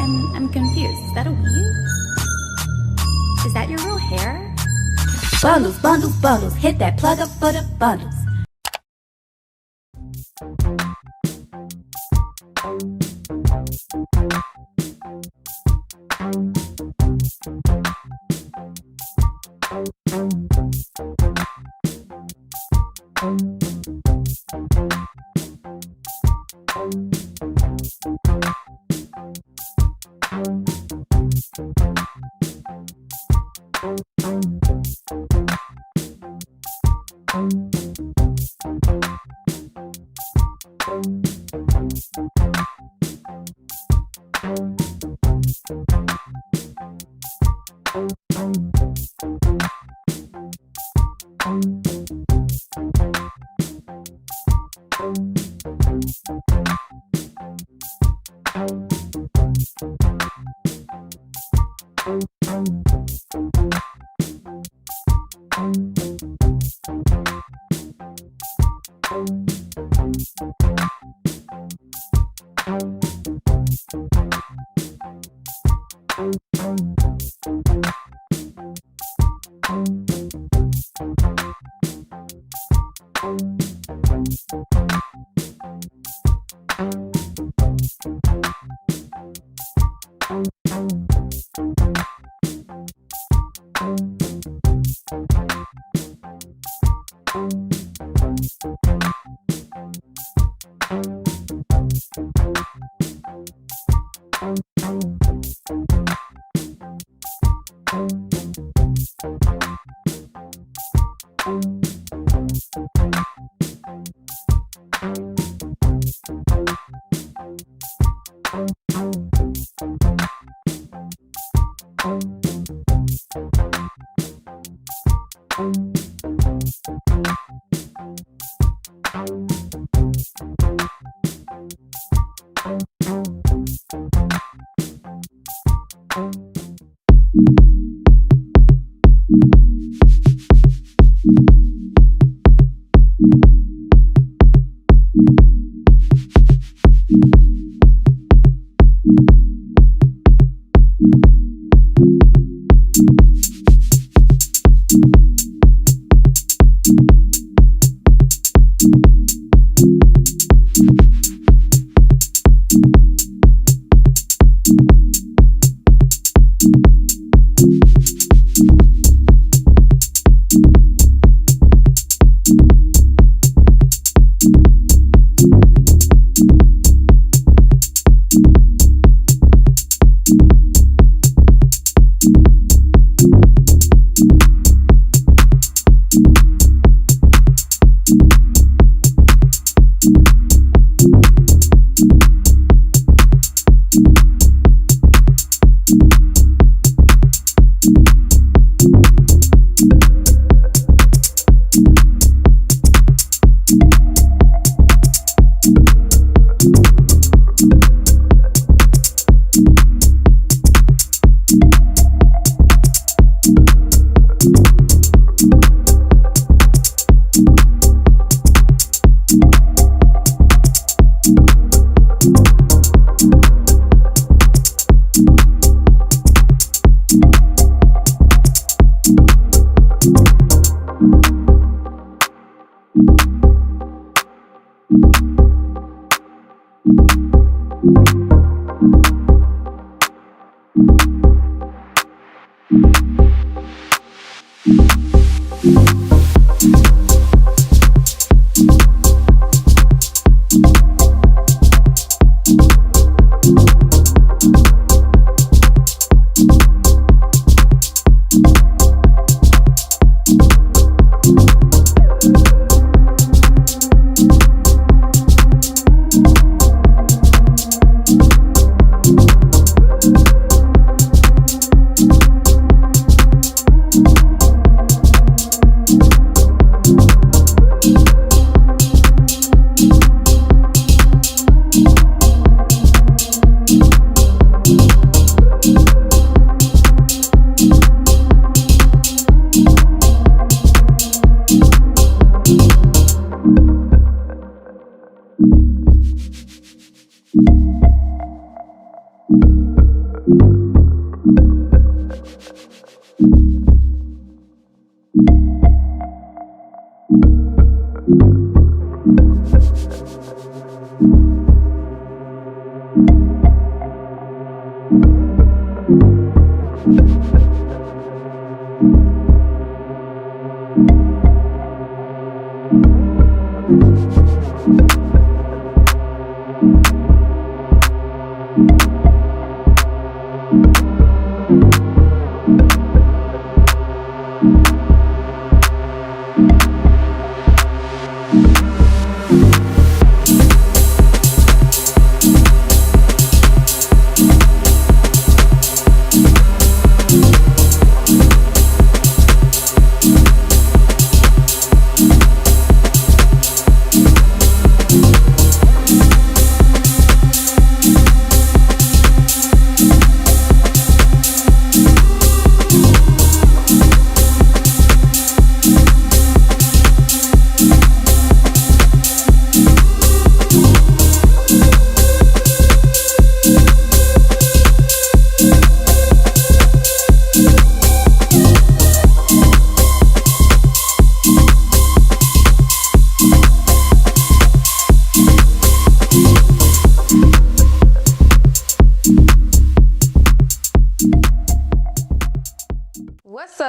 I'm confused. Is that a weave? Is that your real hair? Bundles, bundles, bundles. Hit that plug up for the bundles.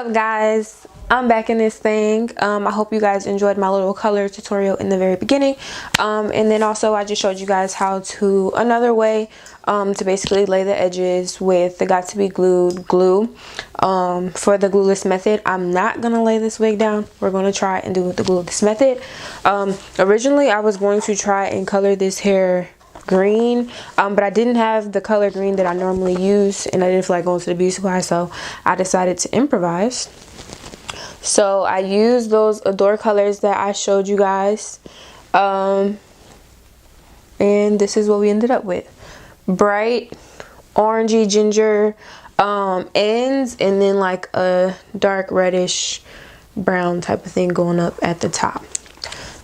up, guys? I'm back in this thing. I hope you guys enjoyed my little color tutorial in the very beginning, and then also I just showed you guys how to another way to basically lay the edges with the got to be glued glue. For the glueless method, I'm not gonna lay this wig down. We're gonna try and do the glueless method. Originally I was going to try and color this hair green, but I didn't have the color green that I normally use, and I didn't feel like going to the beauty supply, so I decided to improvise. So I used those Adore colors that I showed you guys, and this is what we ended up with: bright orangey ginger ends, and then like a dark reddish brown type of thing going up at the top.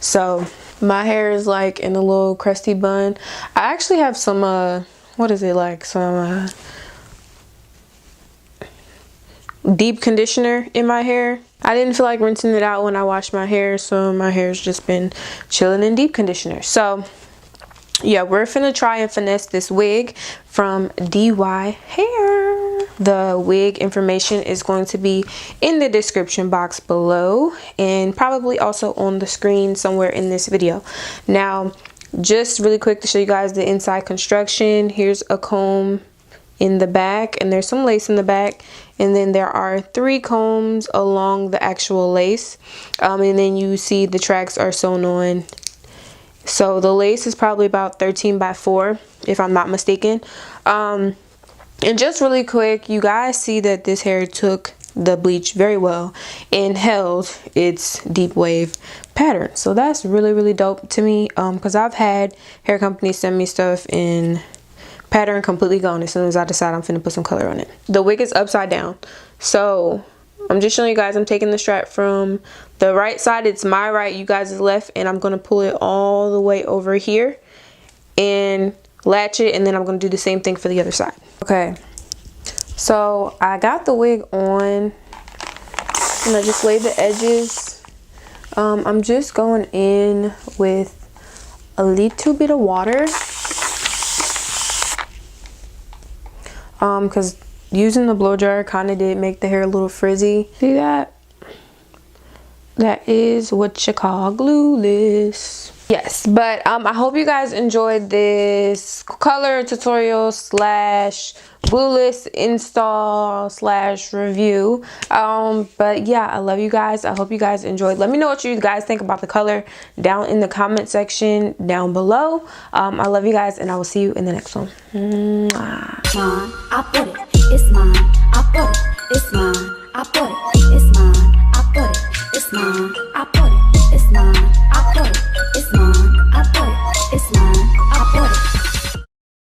So my hair is like in a little crusty bun. I actually have some what is it, like some deep conditioner in my hair. I didn't feel like rinsing it out when I washed my hair, so my hair's just been chilling in deep conditioner. So yeah, we're finna try and finesse this wig from dyhair. The wig information is going to be in the description box below, and probably also on the screen somewhere in this video. Now, just really quick to show you guys the inside construction. Here's a comb in the back, and there's some lace in the back, and then there are 3 combs along the actual lace, and then you see the tracks are sewn on. So the lace is probably about 13 by 4 if I'm not mistaken. And just really quick, you guys see that this hair took the bleach very well and held its deep wave pattern. So that's really dope to me, because I've had hair companies send me stuff in pattern completely gone as soon as I decide I'm finna put some color on it. The wig is upside down, so I'm just showing you guys. I'm taking the strap from the right side, it's my right, you guys' left, and I'm gonna pull it all the way over here and latch it, and then I'm gonna do the same thing for the other side. Okay, so I got the wig on and I just laid the edges. I'm just going in with a little bit of water, because using the blow dryer kind of did make the hair a little frizzy. See that? That is what you call glueless. Yes, but I hope you guys enjoyed this color tutorial slash glueless install slash review. But yeah, I love you guys. I hope you guys enjoyed. Let me know what you guys think about the color down in the comment section down below. I love you guys, and I will see you in the next one. Mwah. Mine, I bought it, it's mine. I bought it, it's mine.